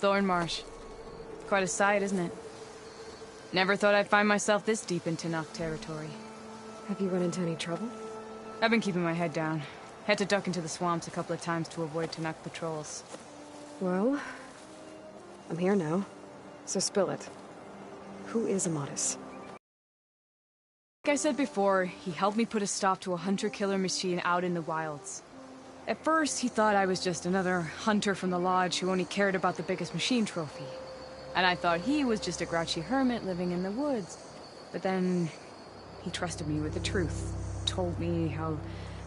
Thornmarsh. Quite a sight, isn't it? Never thought I'd find myself this deep in Tenakth territory. Have you run into any trouble? I've been keeping my head down. Had to duck into the swamps a couple of times to avoid Tenakth patrols. Well, I'm here now, so spill it. Who is Amadis? Like I said before, he helped me put a stop to a hunter-killer machine out in the wilds. At first, he thought I was just another hunter from the Lodge who only cared about the biggest machine trophy. And I thought he was just a grouchy hermit living in the woods. But then, he trusted me with the truth. Told me how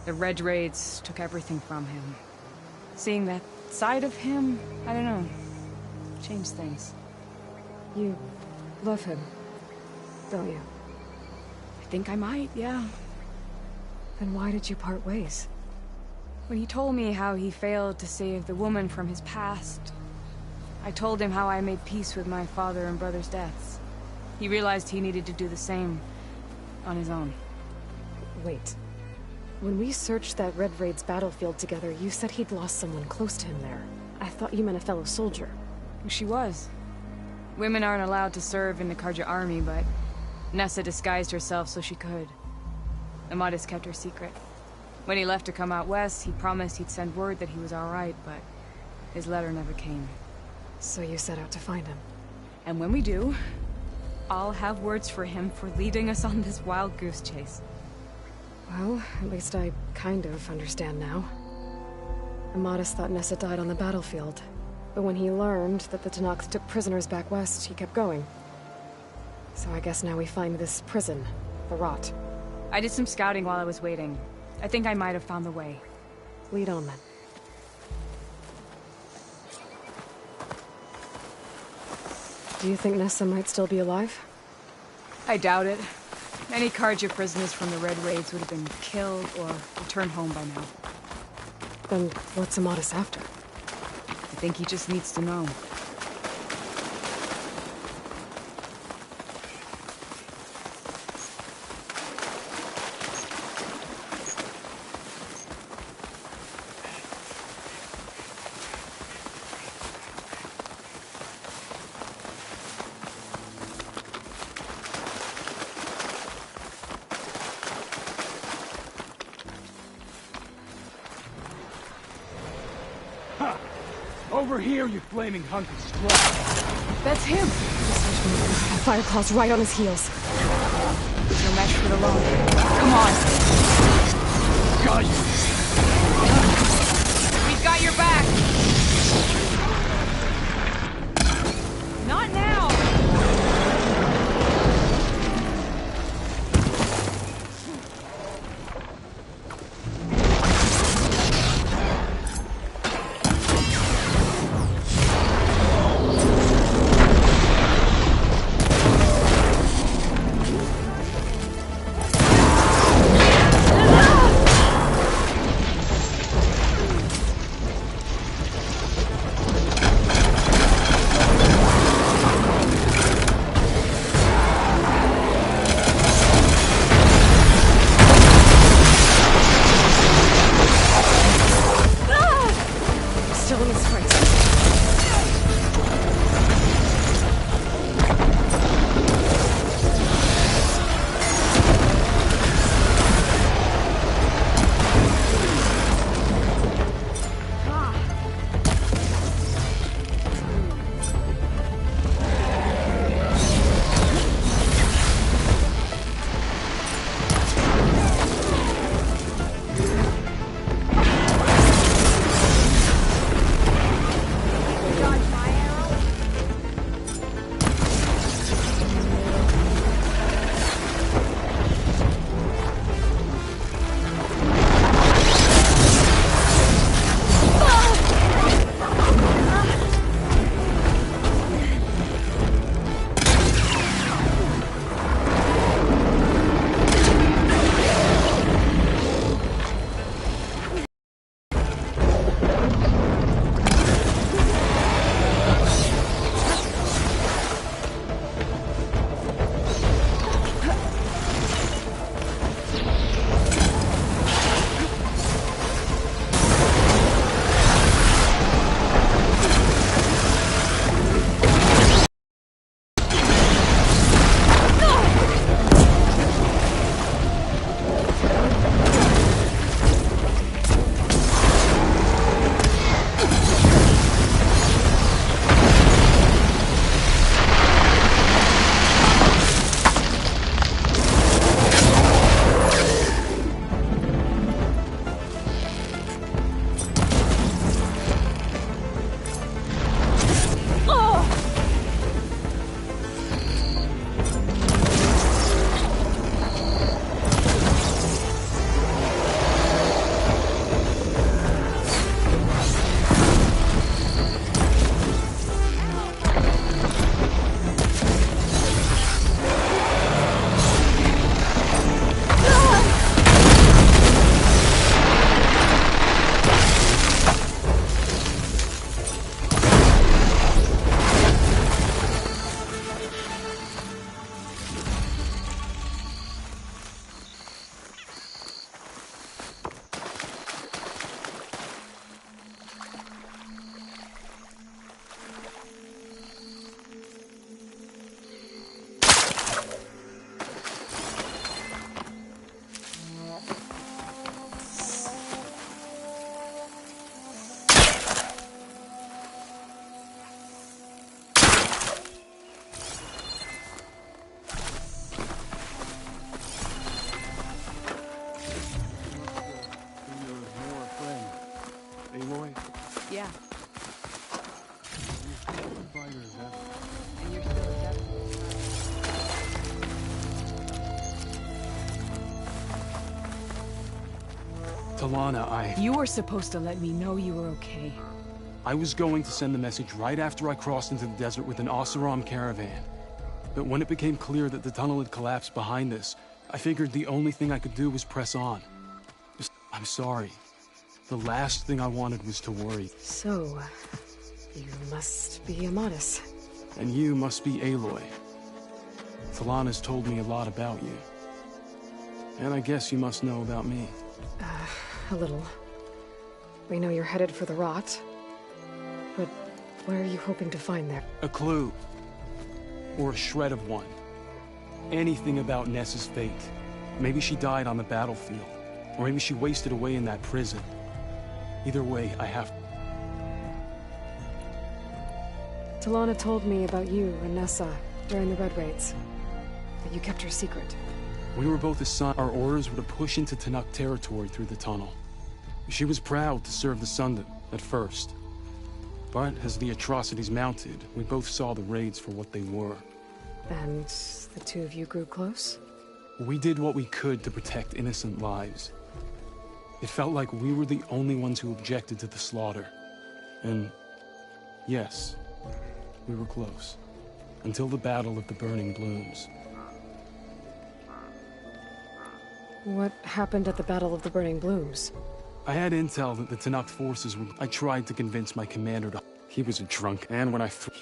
the Red Raids took everything from him. Seeing that side of him, I don't know, changed things. You love him, don't you? I think I might, yeah. Then why did you part ways? When he told me how he failed to save the woman from his past, I told him how I made peace with my father and brother's deaths. He realized he needed to do the same on his own. Wait. When we searched that Red Raid's battlefield together, you said he'd lost someone close to him there. I thought you meant a fellow soldier. She was. Women aren't allowed to serve in the Carja army, but Nessa disguised herself so she could. Amadis kept her secret. When he left to come out west, he promised he'd send word that he was alright, but his letter never came. So you set out to find him? And when we do, I'll have words for him for leading us on this wild goose chase. Well, at least I kind of understand now. Amadis thought Nessa died on the battlefield, but when he learned that the Tenakth took prisoners back west, he kept going. So I guess now we find this prison, the Rot. I did some scouting while I was waiting. I think I might have found the way. Lead on then. Do you think Nessa might still be alive? I doubt it. Any Carja prisoners from the Red Raids would have been killed or returned home by now. Then what's Amadis after? I think he just needs to know. Over here, you flaming hunk of scrap! That's him! Fireclaw's right on his heels. There's no match for the law. Come on! Got you! We've got your back! Not now! Aloy? Yeah, Fighter as ever. and you're still a devil. Talana, You were supposed to let me know you were okay. I was going to send the message right after I crossed into the desert with an Oseram caravan. But when it became clear that the tunnel had collapsed behind us, I figured the only thing I could do was press on. I'm sorry. The last thing I wanted was to worry. So, you must be Amatis. And you must be Aloy. Talana's told me a lot about you. And I guess you must know about me. A little. We know you're headed for the rot. But what are you hoping to find there? A clue. Or a shred of one. Anything about Nessa's fate. Maybe she died on the battlefield. Or maybe she wasted away in that prison. Either way, I have... Talana told me about you and Nessa during the Red Raids. But you kept her secret. We were both assigned. Our orders were to push into Tenakth territory through the tunnel. She was proud to serve the Sundom at first. But as the atrocities mounted, we both saw the raids for what they were. And the two of you grew close? We did what we could to protect innocent lives. It felt like we were the only ones who objected to the slaughter. And yes, we were close. Until the Battle of the Burning Blooms. What happened at the Battle of the Burning Blooms? I had intel that the Tenakth forces were... I tried to convince my commander to... He was a drunk, and when I threw...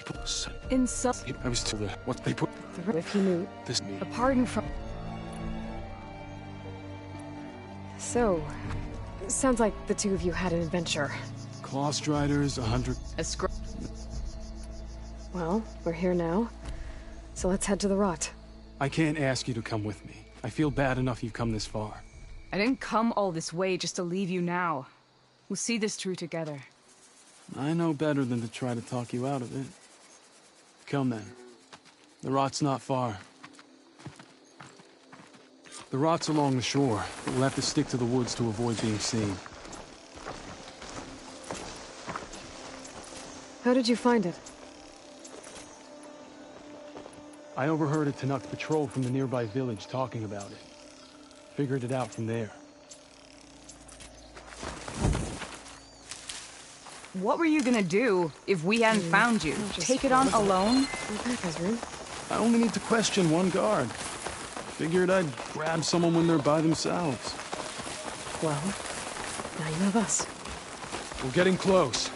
Insult. I was told that what they put... If he knew. This me. A pardon from... So, sounds like the two of you had an adventure. Clawstriders, 100... A scroll. Well, we're here now. So let's head to the rot. I can't ask you to come with me. I feel bad enough you've come this far. I didn't come all this way just to leave you now. We'll see this through together. I know better than to try to talk you out of it. Come then. The rot's not far. The rot's along the shore, but we'll have to stick to the woods to avoid being seen. How did you find it? I overheard a Tenakth patrol from the nearby village talking about it. Figured it out from there. What were you gonna do if we hadn't found you? just Take it on follow them. alone? Okay, Kazrin. I only need to question one guard. Figured I'd grab someone when they're by themselves. Well, now you have us. We're getting close.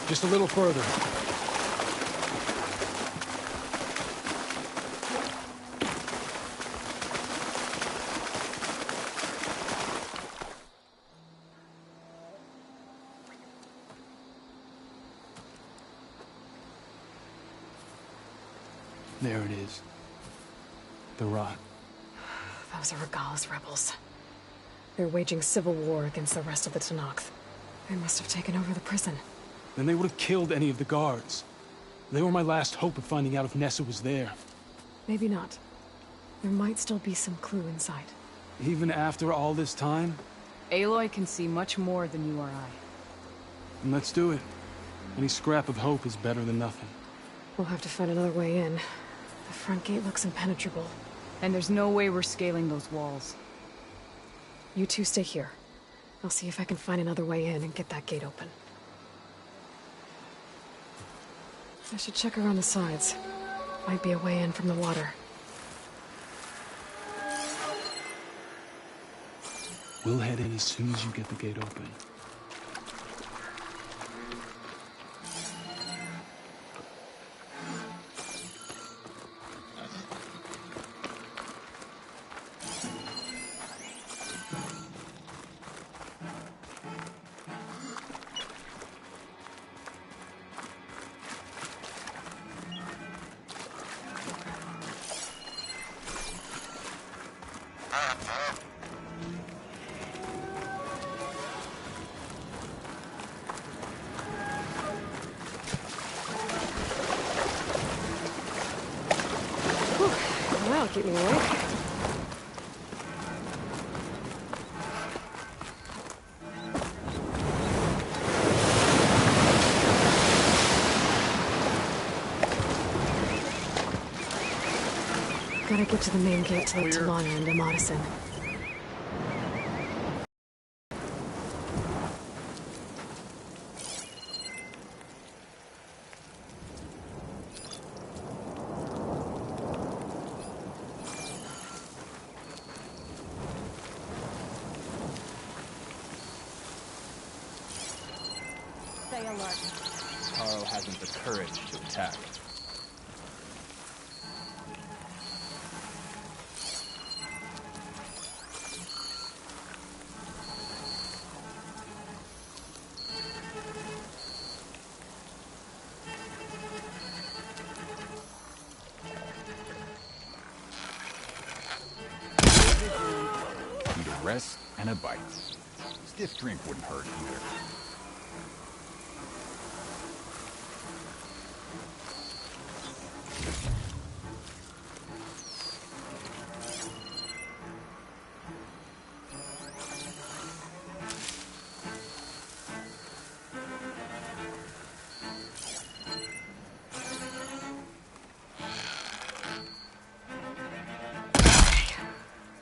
Just a little further. There it is. The rot. Those are Regalla's rebels. They're waging civil war against the rest of the Tenakth. They must have taken over the prison. Then they would have killed any of the guards. They were my last hope of finding out if Nessa was there. Maybe not. There might still be some clue inside. Even after all this time? Aloy can see much more than you or I. Then let's do it. Any scrap of hope is better than nothing. We'll have to find another way in. The front gate looks impenetrable. And there's no way we're scaling those walls. You two stay here. I'll see if I can find another way in and get that gate open. I should check around the sides. Might be a way in from the water. We'll head in as soon as you get the gate open. That'll keep me awake. Gotta get to the main gate to let Talana into Madison. Stay alert. Carl hasn't the courage to attack. Need a rest and a bite. Stiff drink wouldn't hurt either.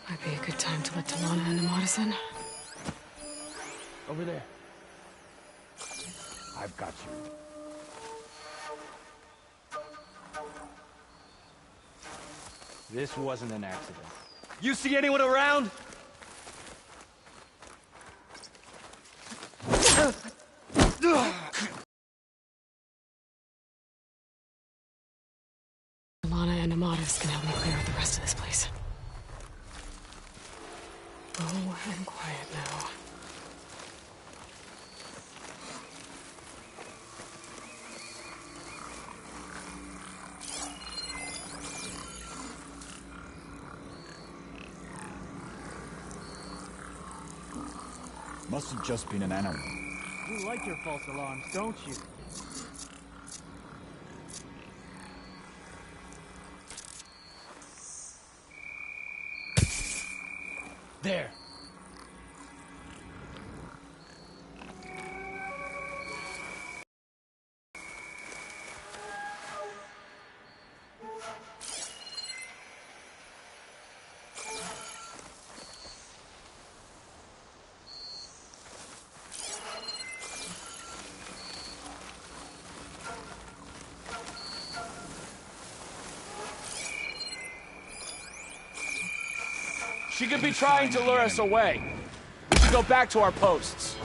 Might be a good time to let Talana into Madison. Over there. I've got you. This wasn't an accident. You see anyone around? Talana and Amatis can help me clear out the rest of this place. Oh, and quiet now. Must have just been an animal. You like your false alarms, don't you? There. She could be trying to lure us away. We should go back to our posts.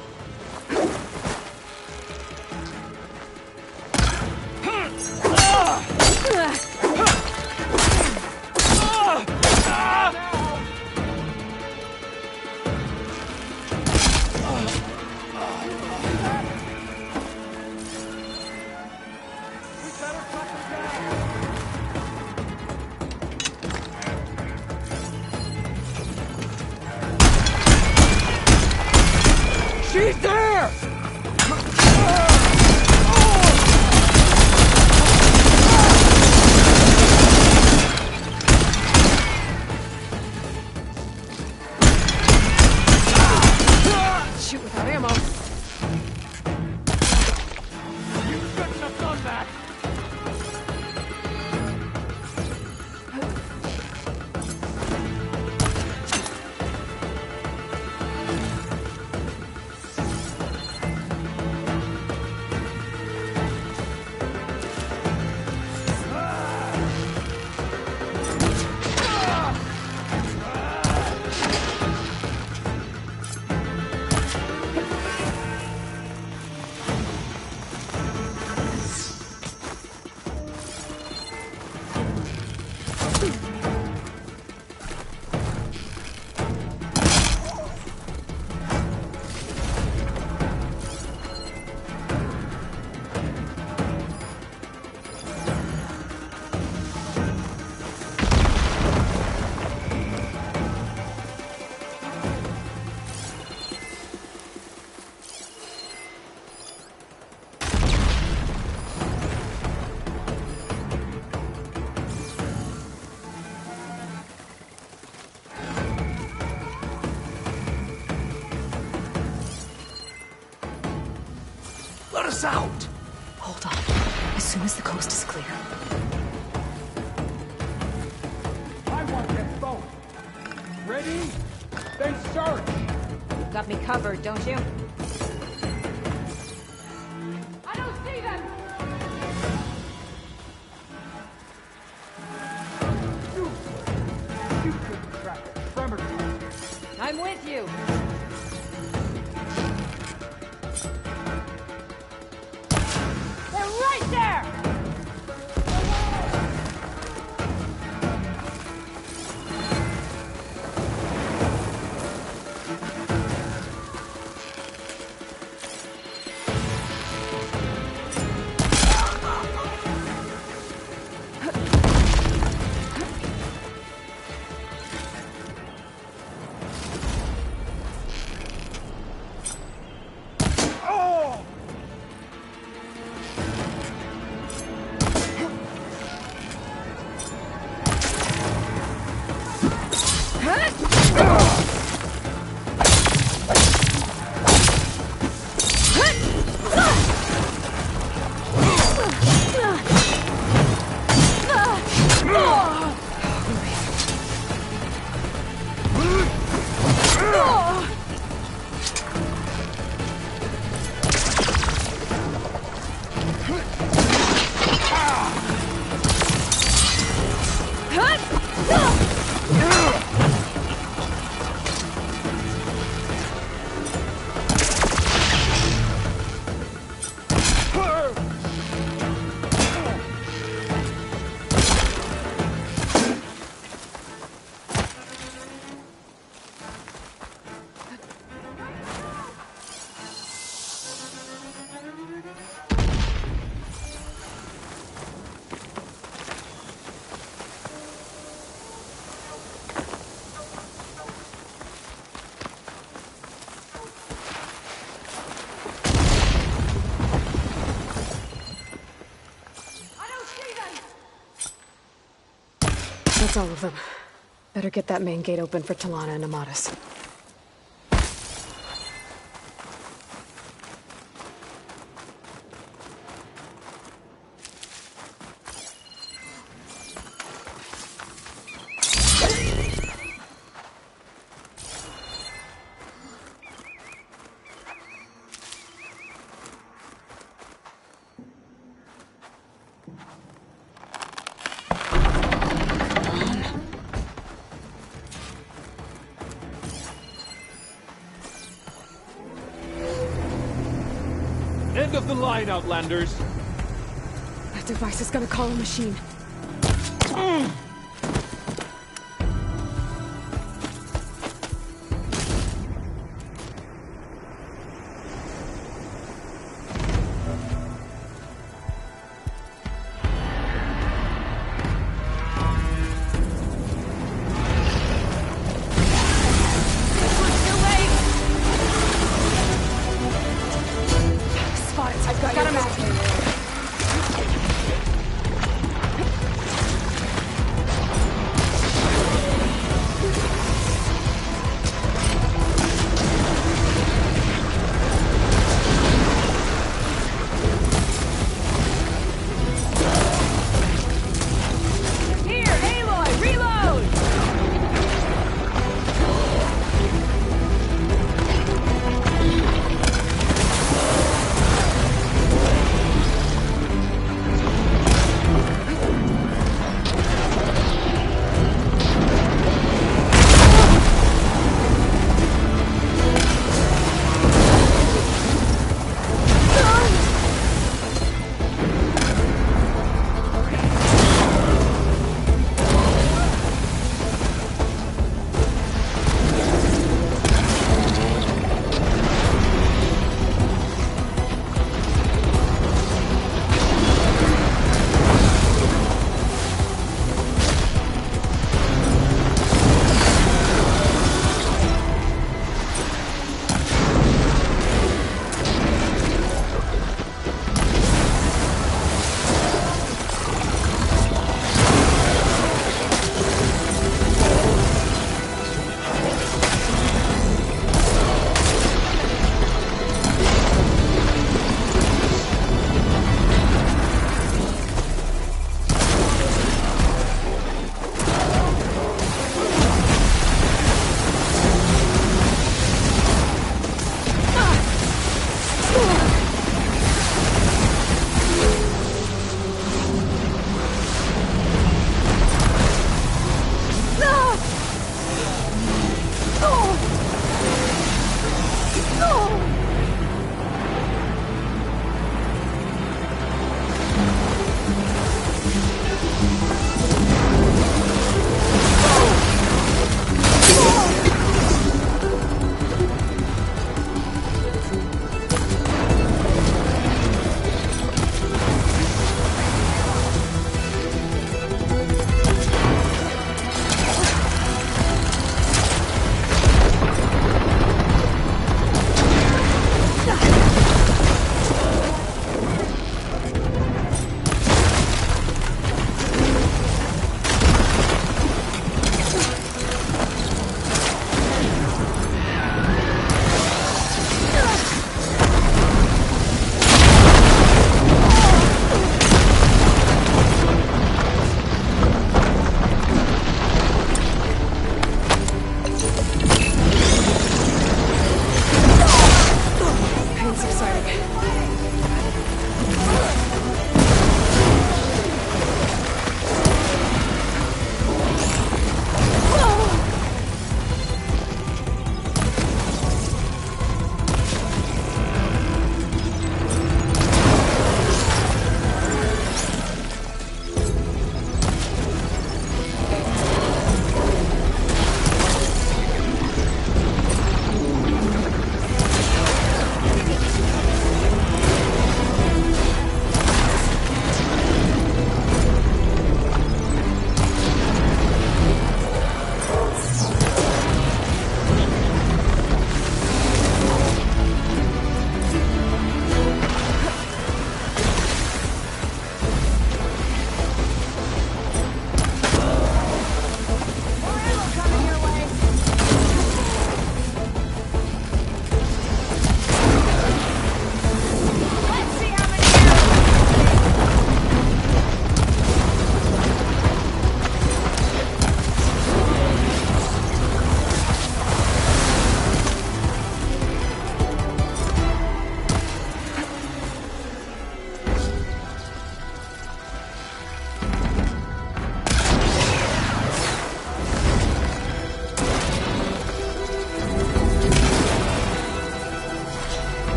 She's there! Shoot without ammo. You shouldn't have done that! Let us out! Hold on. As soon as the coast is clear. I'm Ready? Then start! You've got me covered, don't you? I don't see them! You couldn't crack a tremor. I'm with you. They're right there! That's all of them. Better get that main gate open for Talana and Amatis. End of the line, Outlanders! That device is gonna call a machine.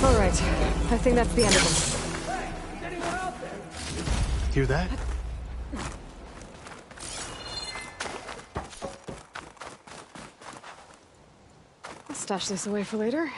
Alright, I think that's the end of them. Hear that? I'll stash this away for later.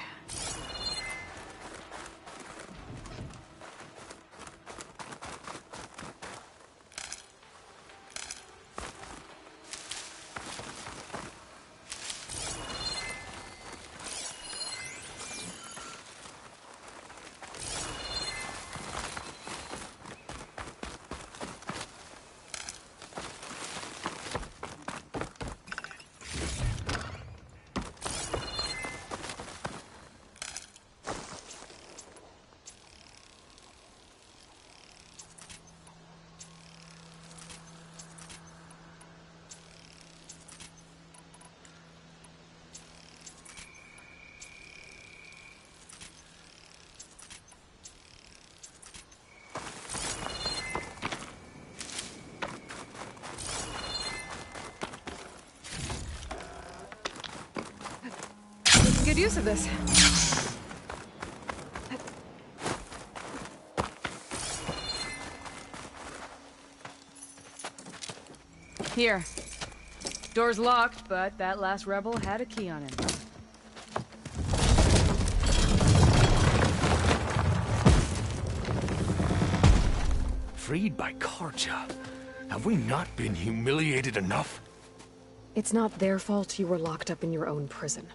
Good use of this. Here. Door's locked, but that last rebel had a key on him. Freed by Carja. Have we not been humiliated enough? It's not their fault you were locked up in your own prison.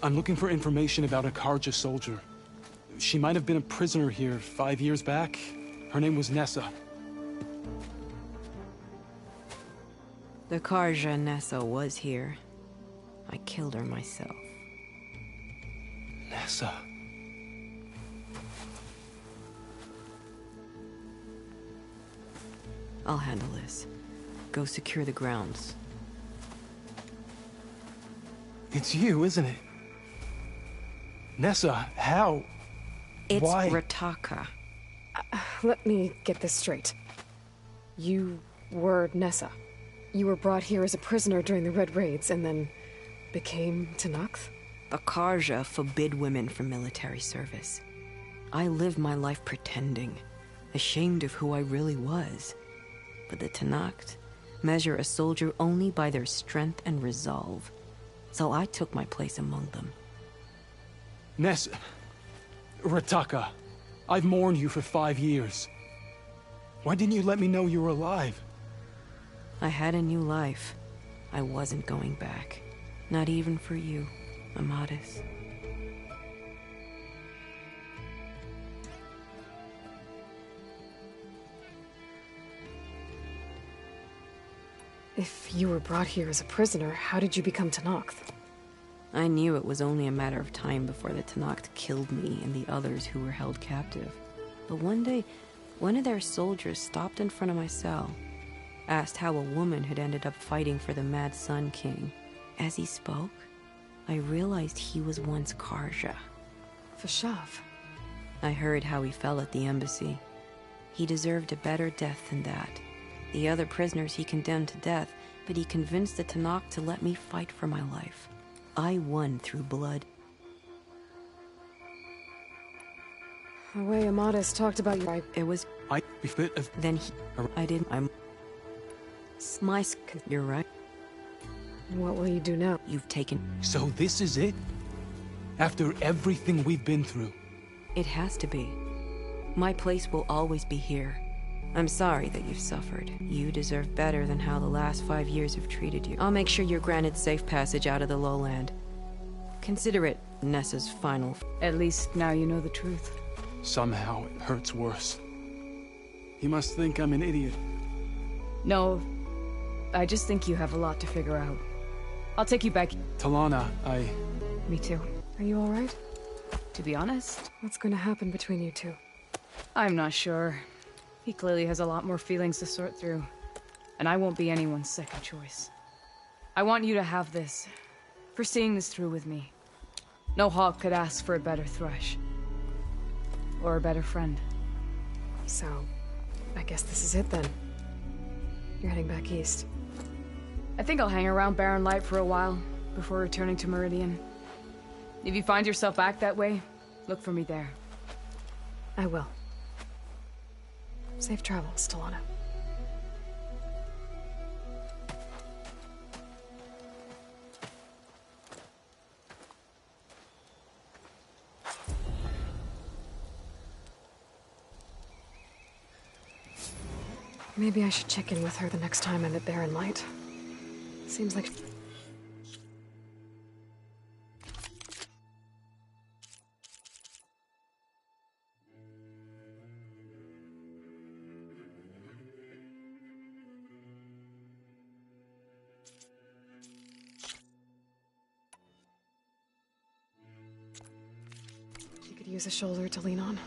I'm looking for information about a Carja soldier. She might have been a prisoner here 5 years back. Her name was Nessa. The Carja Nessa was here. I killed her myself. Nessa. I'll handle this. Go secure the grounds. It's you, isn't it? Nessa, how? It's Why? Rataka. Let me get this straight. You were Nessa. You were brought here as a prisoner during the Red Raids and then became Tenakth? The Carja forbid women from military service. I lived my life pretending, ashamed of who I really was. But the Tenakth measure a soldier only by their strength and resolve. So I took my place among them. Nessa. Rataka. I've mourned you for 5 years. Why didn't you let me know you were alive? I had a new life. I wasn't going back. Not even for you, Amadis. If you were brought here as a prisoner, how did you become Tenakth? I knew it was only a matter of time before the Tenakth killed me and the others who were held captive. But one day, one of their soldiers stopped in front of my cell, asked how a woman had ended up fighting for the Mad Sun King. As he spoke, I realized he was once Carja. Vashav. I heard how he fell at the embassy. He deserved a better death than that. The other prisoners he condemned to death, but he convinced the Tenakth to let me fight for my life. I won through blood. The way Amadis talked about you, It was... I be fit of... Then he... I didn't... I'm... My... You're right. what will you do now? You've taken... So this is it? After everything we've been through? It has to be. My place will always be here. I'm sorry that you've suffered. You deserve better than how the last 5 years have treated you. I'll make sure you're granted safe passage out of the lowland. Consider it Nessa's final... At least now you know the truth. Somehow it hurts worse. He must think I'm an idiot. No, I just think you have a lot to figure out. I'll take you back. Talana, Me too. Are you alright? To be honest, What's going to happen between you two? I'm not sure. He clearly has a lot more feelings to sort through. And I won't be anyone's second choice. I want you to have this. For seeing this through with me. No hawk could ask for a better thrush. Or a better friend. So, I guess this is it then. You're heading back east. I think I'll hang around Barren Light for a while, before returning to Meridian. If you find yourself back that way, look for me there. I will. Safe travels, Talana. Maybe I should check in with her the next time I'm at Barren Light. Seems like... she could use a shoulder to lean on.